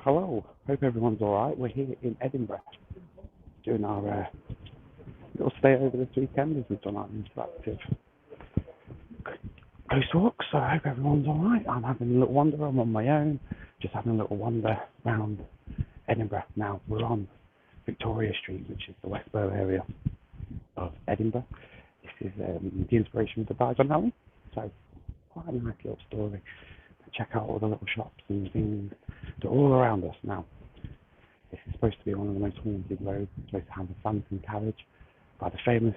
Hello, hope everyone's alright. We're here in Edinburgh doing our little stay over this weekend as we've done our interactive ghost walk, so I hope everyone's alright. I'm having a little wander, I'm on my own, just having a little wander around Edinburgh. Now, we're on Victoria Street, which is the Westborough area of Edinburgh. This is the inspiration for the Diagon Alley, so quite a nice little story. Check out all the little shops and things that are all around us now. This is supposed to be one of the most haunted roads. It's supposed to have a phantom carriage by the famous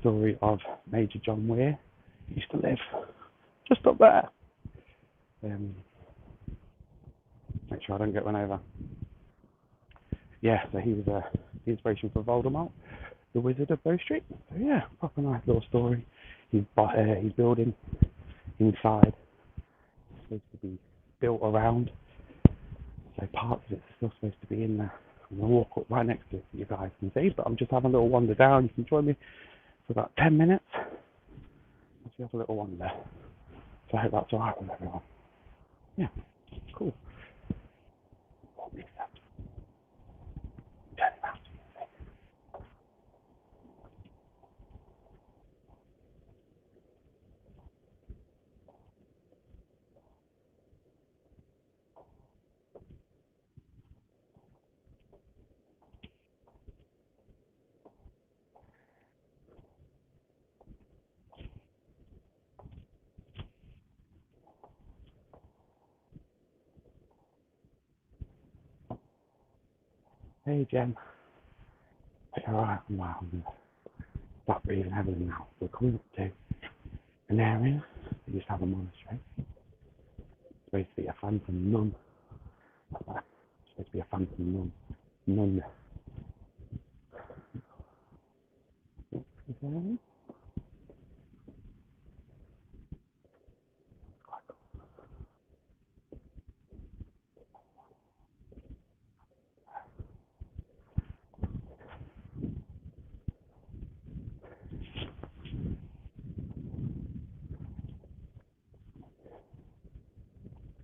story of Major John Weir. He used to live just up there. Make sure I don't get run over. Yeah, so he was the inspiration for Voldemort, the Wizard of Bow Street. So yeah, proper nice little story. He's building inside. It's supposed to be built around. So parts of it's still supposed to be in there. I'm going to walk up right next to it so you guys can see, but I'm just having a little wander down. You can join me for about 10 minutes. Let's have a little wander. So I hope that's alright with everyone. Yeah, cool. What is that? Turn it around so you can see. Hey Jen. Alright, wow, I'm going to start breathing heavily now. We're coming up to an area that used to have a monastery. It's supposed to be a phantom nun. It's supposed to be a phantom nun. Is there any?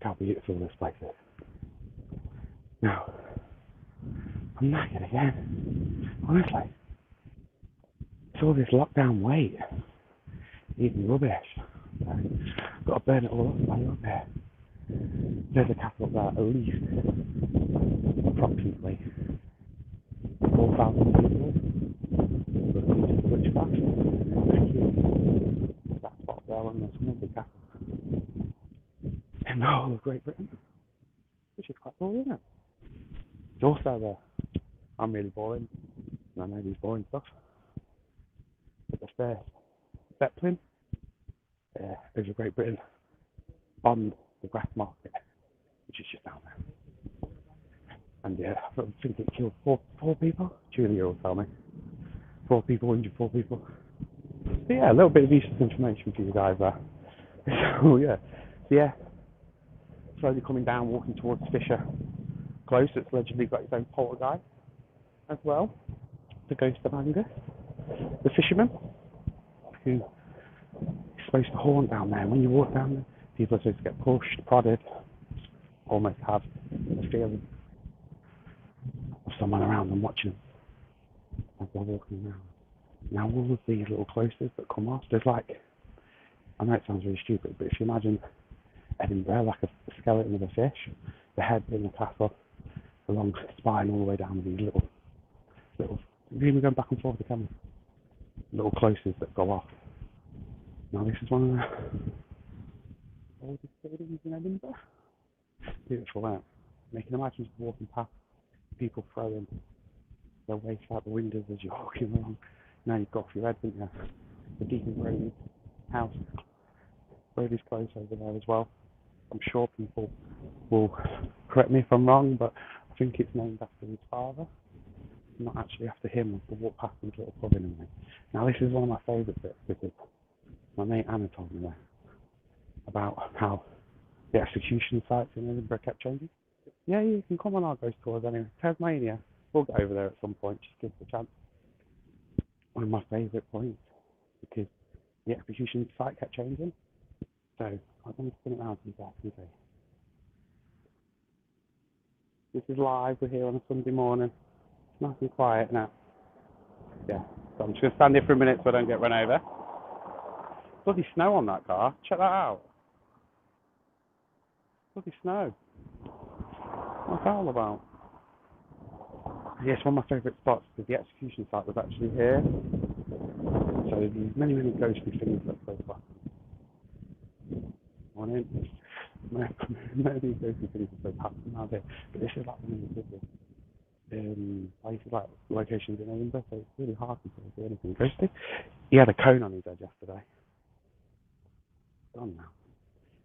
Look how beautiful this place is. Now, I'm knackered again. Honestly, it's all this lockdown weight. Eating rubbish. So, got to burn it all up while you're up here. There's a castle up there, at least approximately 4,000 people who come to the witchcraft. That spot there on the small big castle in the whole of Great Britain, which is quite cool, isn't it? It's also I'm really boring, and I know these boring stuff, but the first Zeppelin over Great Britain on the grass market, which is just down there. And yeah, I think it killed four people. Julia will tell me. 4 people, injured 4 people. So yeah, a little bit of useless information for you guys there. So yeah, slowly coming down, walking towards Fisher Close. It's allegedly got its own poltergeist as well. The ghost of Angus, the fisherman, who is supposed to haunt down there. When you walk down there, people are supposed to get pushed, prodded, almost have the feeling of someone around them watching them as they're walking around. Now all of these little closes that come off, there's like, I know it sounds really stupid, but if you imagine Edinburgh like a skeleton of a fish, the head in the castle, the long spine all the way down with these little, you're even going back and forth with the camera, little closes that go off. Now this is one of the oldest buildings in Edinburgh. Beautiful, isn't it? And you can imagine just walking past, people throwing their waste out the windows as you're walking along. Now you've got off your head, haven't you? The Deacon Brody's house, Brody's close over there as well. I'm sure people will correct me if I'm wrong, but I think it's named after his father, not actually after him. To walk past his little pub in a way. Now this is one of my favourite bits because my mate Anna told me there about how the execution sites in Edinburgh kept changing. Yeah, you can come on our ghost tours anyway. Tasmania, we'll go over there at some point, just give it a chance. One of my favourite points because the execution site kept changing. So I'm going to spin it around so you guys can see. This is live. We're here on a Sunday morning. It's nice and quiet now. Yeah. So I'm just going to stand here for a minute so I don't get run over. Bloody snow on that car. Check that out. Bloody snow. What's that all about? Yes, one of my favourite spots because the execution site was actually here. So there's many, many ghostly things that go back on it. Many of these ghostly things are so patterned out here. But this is like one of the biggest places, like locations in Edinburgh, so it's really hard to see anything ghostly. He had a cone on his head yesterday. Gone now.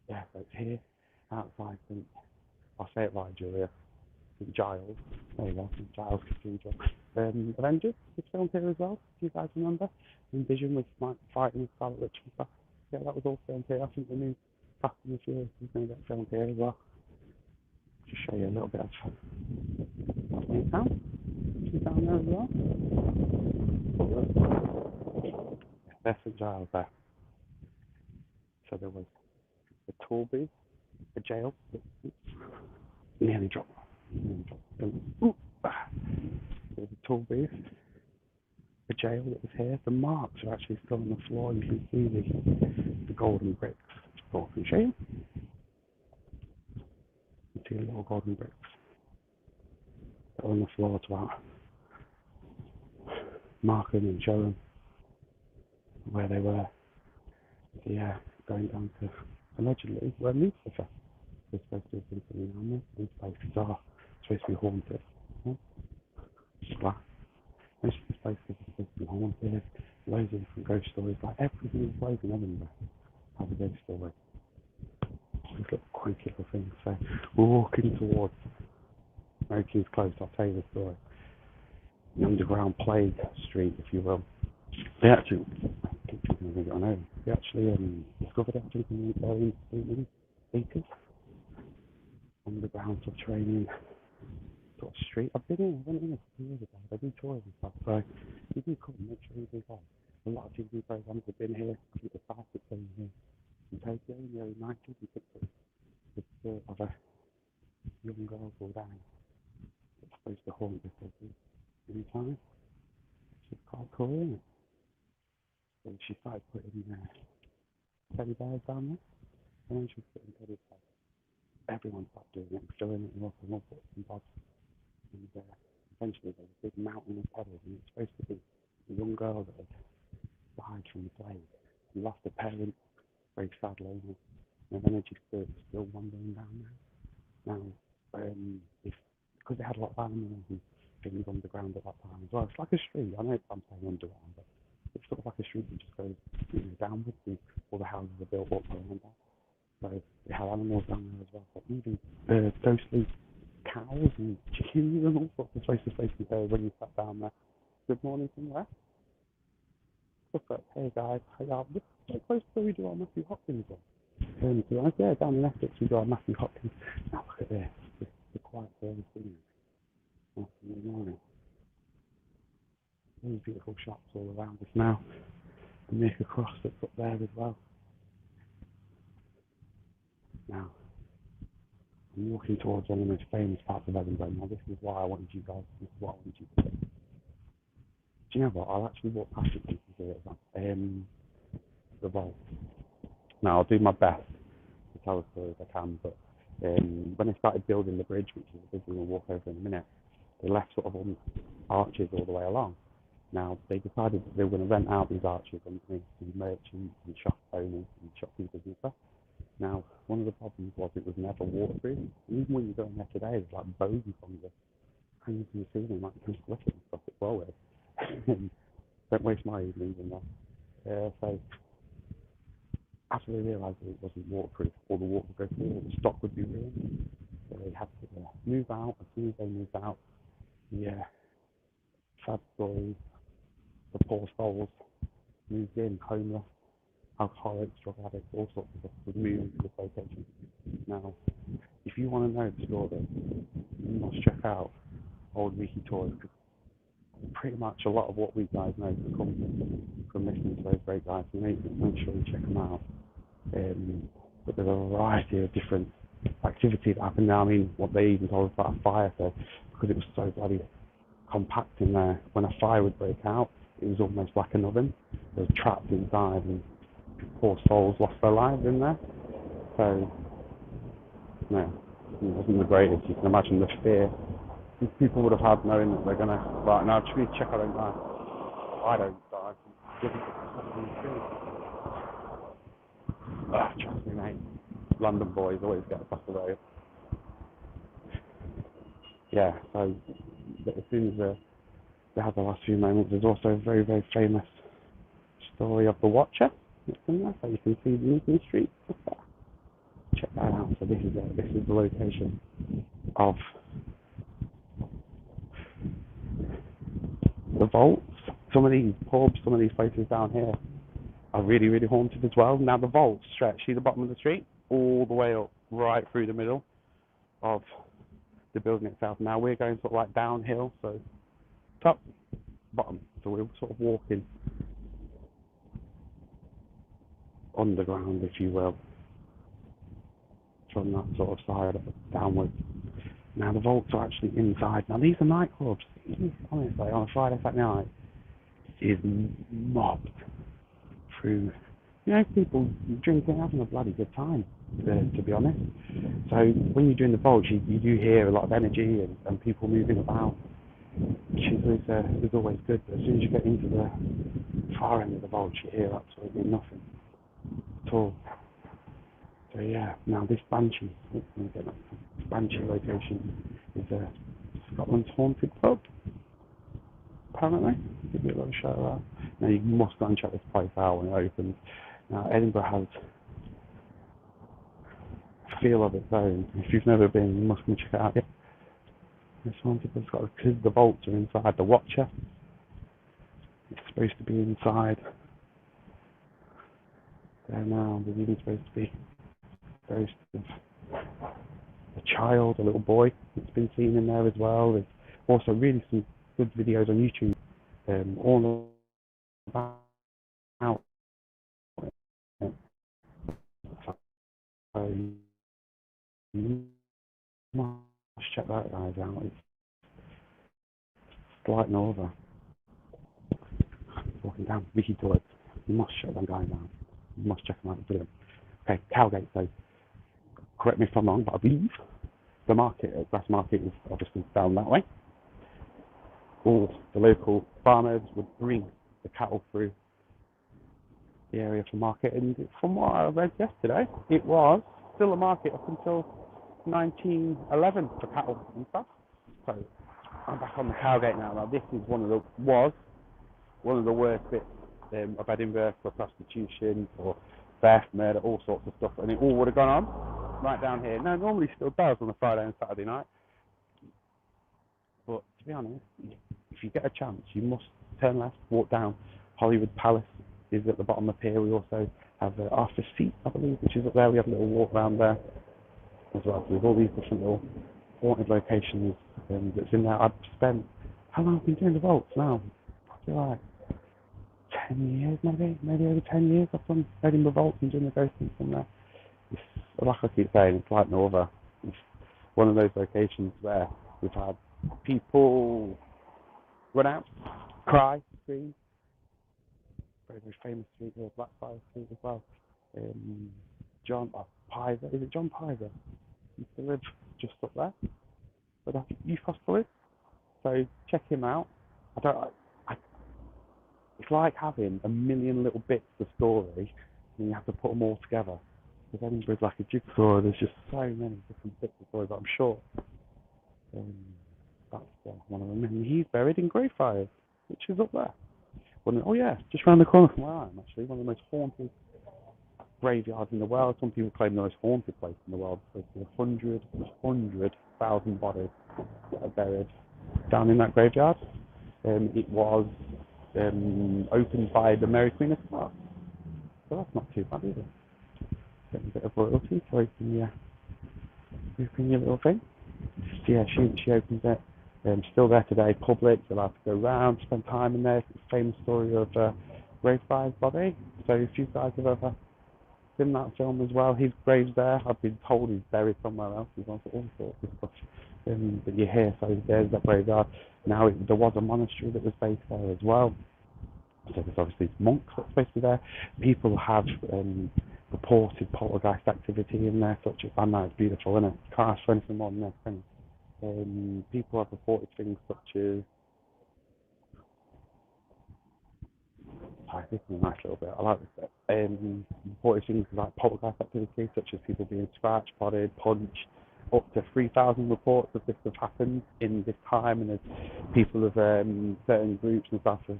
Yeah, so it's here, outside St. I'll say it right, Julia. St. Giles. There you go, St. Giles Cathedral. Avengers was filmed here as well, if you guys remember. Vision was like fighting with Scarlet Witch and stuff. Yeah, that was all filmed here. I think the new Fast and the Furious is going to get filmed here as well. Just show you a little bit of New Town. She's down there as well. Yeah, there's St. Giles there. So there was the toll booth, the jail. Nearly dropped. Ooh. There's a toll booth, the jail that was here. The marks are actually still on the floor. You can see the golden bricks. Oh, I can show you. You see the little golden bricks that are on the floor to out. Mark them and show them where they were. So yeah, going down to allegedly where Lucifer was supposed to have been sitting down there. These places are supposed to be haunted. Glass. Most of these places are supposed to be haunted. Loads of different ghost stories. Like every single place in Edinburgh has a ghost story. These little quirky little things. So we're walking towards Mary King's Close. I'll tell you the story. The underground plague street, if you will. They actually, discovered it, I think, in the early 80s. Underground subterranean sort of street. I've been in, I went in a few years ago. They do tours and stuff, so if you come, make sure you do that. A lot of TV programs have been here. I think the fastest thing here in Tokyo in the early 90s. We took the story of a young girl called Anne that's supposed to haunt this city any time. She's quite cool, isn't it? So she started putting teddy bears down there, and then she was putting teddy bears. Everyone started doing it, filling it up and all sorts and bobs. And eventually there was a big mountain of teddies, and it's supposed to be a young girl that had died from the plague and lost a parent very sadly, and an energy spirit was still wandering down there. Now, because they had a lot of animals and things underground at that time as well. It's like a street. I know I'm saying underground, but it's sort of like a street that just goes downwards, and all the houses are built up around that. So they have animals down there as well. But even ghostly cows and chickens and all sorts of places there when you sat down there. Good morning from there. What's up? Hey guys, how y'all? This is close to where we do our Matthew Hopkins one. Yeah, down in Essex we do our Matthew Hopkins. Now look at this. The quiet early scenery. In the morning. These beautiful shops all around us now. And make a cross that's up there as well. Now, I'm walking towards one of the most famous parts of Edinburgh. Now, this is why I wanted you guys. This is what I wanted you to see. Do you know what? I'll actually walk past it so you can see it as well. The vault. Now, I'll do my best to tell the story if I can, but when they started building the bridge, which is a big thing we'll walk over in a minute, they left sort of arches all the way along. Now, they decided that they were going to rent out these arches underneath to merchants and shop owners and shopkeepers and stuff. Now, one of the problems was it was never waterproof. And even when you go in there today, there's like bogey from the hanging from the ceiling, like you can split it and stuff. It's well weird. Don't waste my evenings in there. So, after they realised that it wasn't waterproof, all the water would go through, all the stock would be ruined. So they had to move out. As soon as they moved out, sad stories, the poor souls moved in, homeless, alcoholics, drug addicts, all sorts of stuff was moving to this location. Now, if you want to know the story, you must check out Old Wiki Tours, because pretty much a lot of what we guys know comes from listening to those great guys. So make sure you check them out. But there's a variety of different activity that happened there. I mean, what they even told us about a fire, so because it was so bloody compact in there, when a fire would break out, it was almost like an oven. They were trapped inside, and poor souls lost their lives in there. So, no, it wasn't the greatest. You can imagine the fear people would have had knowing that they're gonna, right now, should we check I don't die? I don't die. Trust me, mate. London boys always get across the road. Yeah, so as soon as they had the last few moments, there's also a very, very famous story of the Watcher that's in there, so you can see the Newton Street. Check that out. So this is the location of the vaults. Some of these pubs, some of these places down here are really, really haunted as well. Now the vaults stretch, see the bottom of the street, all the way up, right through the middle of the building itself. Now we're going sort of like downhill, so top, bottom. So we're sort of walking underground, if you will, from that sort of side downwards. Now the vaults are actually inside. Now these are nightclubs. Honestly, on a Friday, Saturday night, is mobbed through, people drinking, having a bloody good time, to be honest. So when you're doing the vaults, you do hear a lot of energy and people moving about, which is always good. But as soon as you get into the far end of the vaults, you hear absolutely nothing at all. So yeah, now this Banshee location is Scotland's haunted pub, apparently. Give you a little shout out. Now you must go and check this place out when it opens. Now Edinburgh has a feel of its own. If you've never been, you must go and check it out. Yeah. This haunted pub's got, because the vaults are inside the Watcher, it's supposed to be inside there now. There's even supposed to be ghost of a child, a little boy that's been seen in there as well. There's also really some good videos on YouTube, all about it. So you must check that guys out. It's like no other. Walking down Vicky towards. You must check them guys out. You must check them out. Brilliant. Okay, Cowgate. So correct me if I'm wrong, but I believe the market, Grass Market, is obviously down that way. All the local farmers would bring the cattle through the area for market, and from what I read yesterday, it was still a market up until 1911 for cattle and stuff. So I'm back on the Cowgate now. Now this is one of the worst bits of Edinburgh for prostitution, for theft, murder, all sorts of stuff, and it all would have gone on right down here. Now normally still does on a Friday and Saturday night, but to be honest, if you get a chance, you must turn left, walk down. Hollywood Palace is at the bottom up here. We also have Arthur's Seat, I believe, which is up there. We have a little walk around there as well. So there's all these different little haunted locations that's in there. I've spent, how long have I been doing the vaults now? Probably like 10 years, maybe over 10 years. I've done Edinburgh vaults and doing the ghosting from there. It's, like I keep saying, it's like no other. It's one of those locations where we've had people run out, cry, scream. Very, very famous street here, Blackfriars Street as well. John Pizer, is it John Pizer? He used to live just up there, but I think youth hospital is. So check him out. It's like having a million little bits of story, and you have to put them all together. Because Edinburgh's like a jigsaw. There's just so many different bits of story, but I'm sure that's one of them. And he's buried in Greyfriars, which is up there. Oh yeah, just round the corner from where I am, actually. One of the most haunted graveyards in the world. Some people claim the most haunted place in the world. So there's 100,000 bodies that are buried down in that graveyard. It was opened by the Mary Queen of Scots. So that's not too bad either. Getting a bit of royalty to open your little thing. So yeah, she opens it. Still there today, public, you're allowed to go around, spend time in there. It's a famous story of Greyfriars body. So if you guys have ever in that film as well. His grave's there. I've been told he's buried somewhere else. He's on all sorts of stuff that you hear. So there's that graveyard. Now there was a monastery that was based there as well. So there's obviously monks that's supposed to be there. People have reported poltergeist activity in there, such as, I know it's beautiful, isn't it? Can't ask for anything more than this, can you? People have reported things such as, this is a nice little bit, I like this bit. Reported things like poltergeist activity, such as people being scratched, prodded, punched. Up to 3,000 reports of this have happened in this time, and there's people of certain groups and stuff have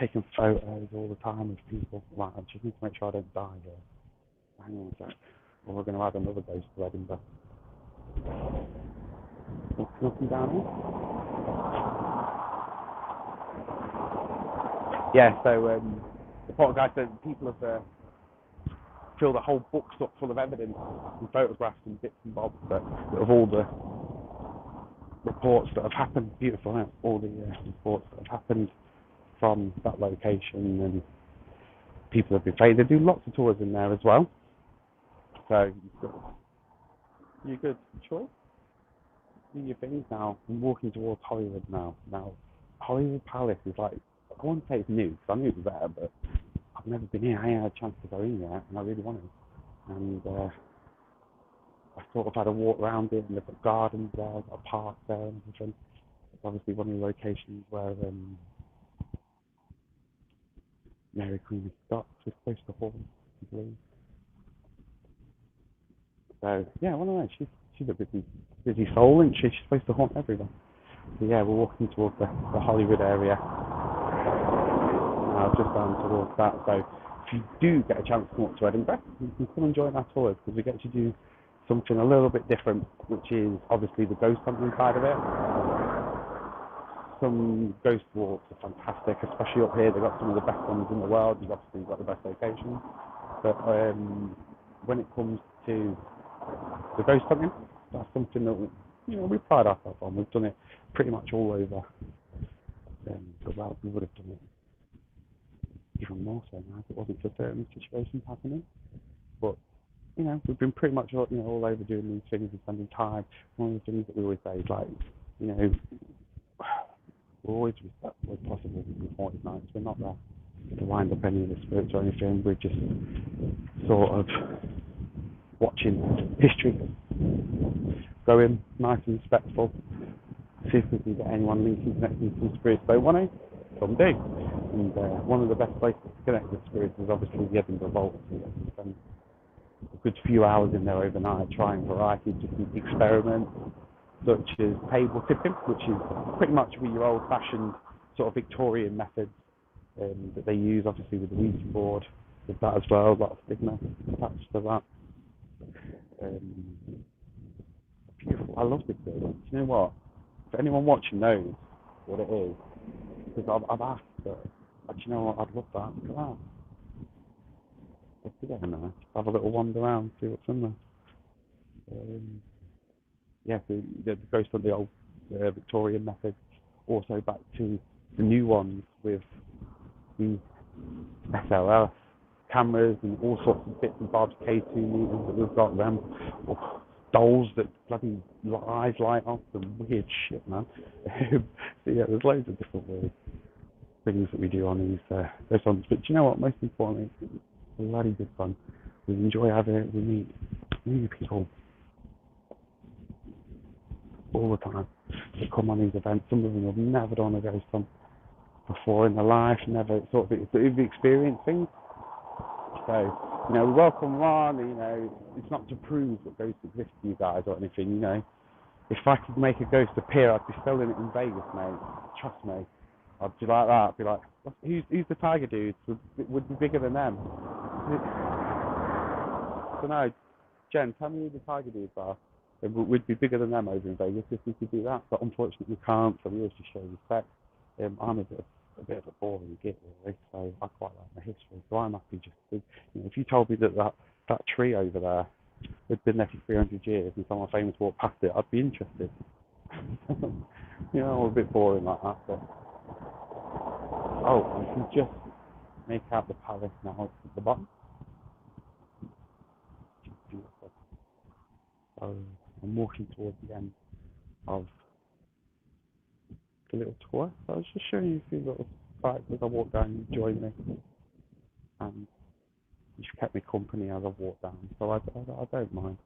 taken photos all the time of people. Like, I just need to make sure I don't die here. Hang on a sec. Or we're going to add another ghost to Edinburgh. Nothing down here? Yeah, so the poltergeist said people have filled the whole books up full of evidence and photographs and bits and bobs of all the reports that have happened. Beautiful, isn't it? All the reports that have happened from that location, and people have been paid. They do lots of tours in there as well. So you're good choice. Do your things now. I'm walking towards Hollywood now. Now, Hollywood Palace is like, I won't say it's new, because I knew it was there, but I've never been here. I ain't had a chance to go in yet, and I really wanted. And I sort of had a walk around it, and they've got gardens there, got a park there, and everything. It's obviously one of the locations where Mary Queen of Scots was supposed to haunt, I believe. So yeah, one of those. She's a busy soul, and she's supposed to haunt everyone. So yeah, we're walking towards the Hollywood area. Just down towards that. So if you do get a chance to come up to Edinburgh, you can come and join our tours, because we get to do something a little bit different, which is obviously the ghost hunting side of it. Some ghost walks are fantastic, especially up here. They've got some of the best ones in the world. You've obviously got the best locations. But when it comes to the ghost hunting, that's something that we pride ourselves on. We've done it pretty much all over the world. We would have done it even more so now if it wasn't for certain situations happening. But we've been pretty much all over doing these things and spending time. One of the things that we always say is, like, we're always respectful as possible in haunted nights. We're not there to wind up any of the spirits or anything. We're just sort of watching history, going nice and respectful, see if we can get anyone linking connecting to some spirits they want to. Some do. And one of the best places to connect with spirits is obviously the Edinburgh Vault. So you can spend a good few hours in there overnight trying a variety of different experiments, such as table tipping, which is pretty much your old-fashioned sort of Victorian methods that they use, obviously, with the Ouija board, with that as well, a lot of stigma attached to that. Beautiful. I love this building. Do you know what? If anyone watching knows what it is, because I've asked, but do you know what? I'd love that. Look at that. Let's get in there. Have a little wander around, see what's in there. Yeah, so the ghost of the old Victorian method, also back to the new ones with the SLR cameras and all sorts of bits and bobs, K2 meters that we've got them, or dolls that bloody eyes light up and weird shit, man. So yeah, there's loads of different weird things that we do on those ones. But do you know what? Most importantly, it's bloody good fun. We enjoy having it. We meet new people all the time that come on these events. Some of them have never done a ghost hunt before in their life, never sort of experienced things. So, we welcome them on. It's not to prove that ghosts exist to you guys or anything. If I could make a ghost appear, I'd be selling it in Vegas, mate. Trust me. I'd be like that. I'd be like, who's the tiger dudes? Would be bigger than them. So no, Jen, tell me who the tiger dudes are. We'd be bigger than them over in Vegas if we could do that, but unfortunately we can't. So we always just show respect. I'm a bit of a boring git, really. So I quite like my history. So I'm happy just to, if you told me that tree over there had been there for 300 years and someone famous walked past it, I'd be interested. I'm a bit boring like that, but you can just make out the palace now at the bottom. So I'm walking towards the end of the little tour. So I was just showing you a few little sites as I walked down. You joined me, and you kept me company as I walked down. So I don't mind.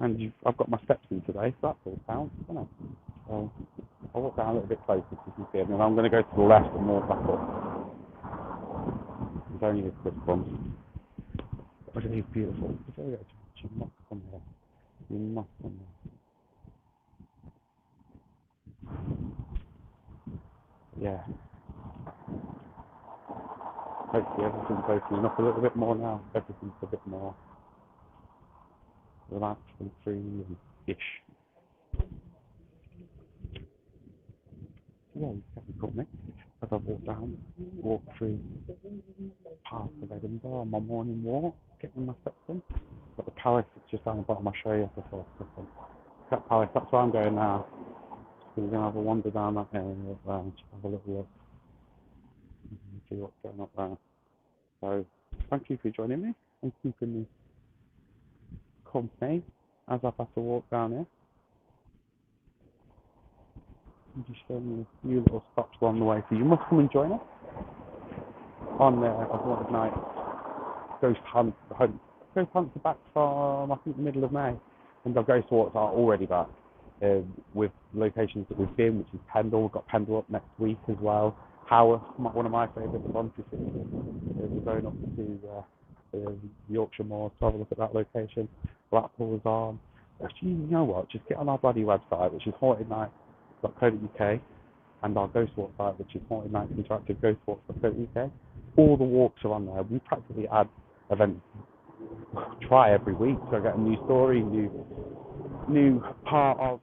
And I've got my steps in today, so that all counts, doesn't it? So I'll walk down a little bit closer so you can see it, and I'm going to go to the left and walk back up. It's only a quick bump. But it is beautiful. It's very good. You must come here. You must come here. Yeah. Hopefully everything's opening up a little bit more now. Everything's a bit more relaxed and free and ish. Yeah, you can call me as I walk through parts of Edinburgh on my morning walk, getting my steps in. But the palace is just down the bottom. I'll show you the first step. That palace, that's where I'm going now. So we're going to have a wander down that area and just have a little look and see what's going on there. So thank you for joining me and keeping me company as I've had to walk down here. I'm just showing you a few little stops along the way, so you must come and join us on one night. Ghost hunts are back from I think the middle of May, and our ghost walks are already back with locations that we've been, which is Pendle. We've got Pendle up next week as well. Haworth, one of my favourites, we're going up to Yorkshire Moors to have a look at that location. Blackpool's on. Actually, you know what? Just get on our bloody website, which is hauntednights.co.uk, and our ghost walk site, which is hauntednightsinteractiveghostwalks.co.uk. All the walks are on there. We practically add events try every week, so I get a new story, new part of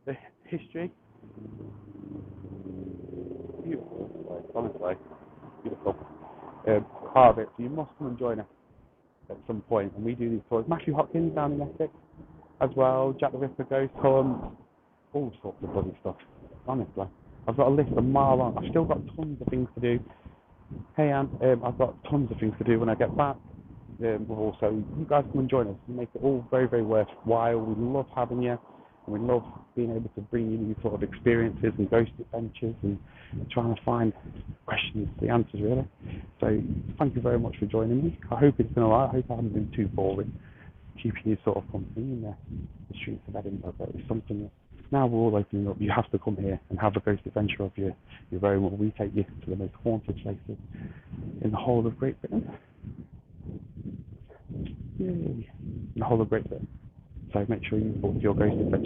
the history. Beautiful, honestly, beautiful part of it. So you must come and join us at some point, and we do these tours. Matthew Hopkins down in Essex as well, Jack the Ripper Ghost Hunt, all sorts of bloody stuff. Honestly, I've got a list a mile long. I've still got tons of things to do. Hey Anne, I've got tons of things to do when I get back. Also, you guys come and join us. We make it all very, very worthwhile. We love having you, and we love being able to bring you these sort of experiences and ghost adventures and trying to find questions, the answers really. So thank you very much for joining me. I hope it's been alright. I hope I haven't been too boring keeping you sort of company in the streets of Edinburgh. But it's something that now we're all opening up. You have to come here and have a ghost adventure of your very own. We take you to the most haunted places in the whole of Great Britain. Yay! In the whole of Great Britain. So make sure you book your ghost adventure.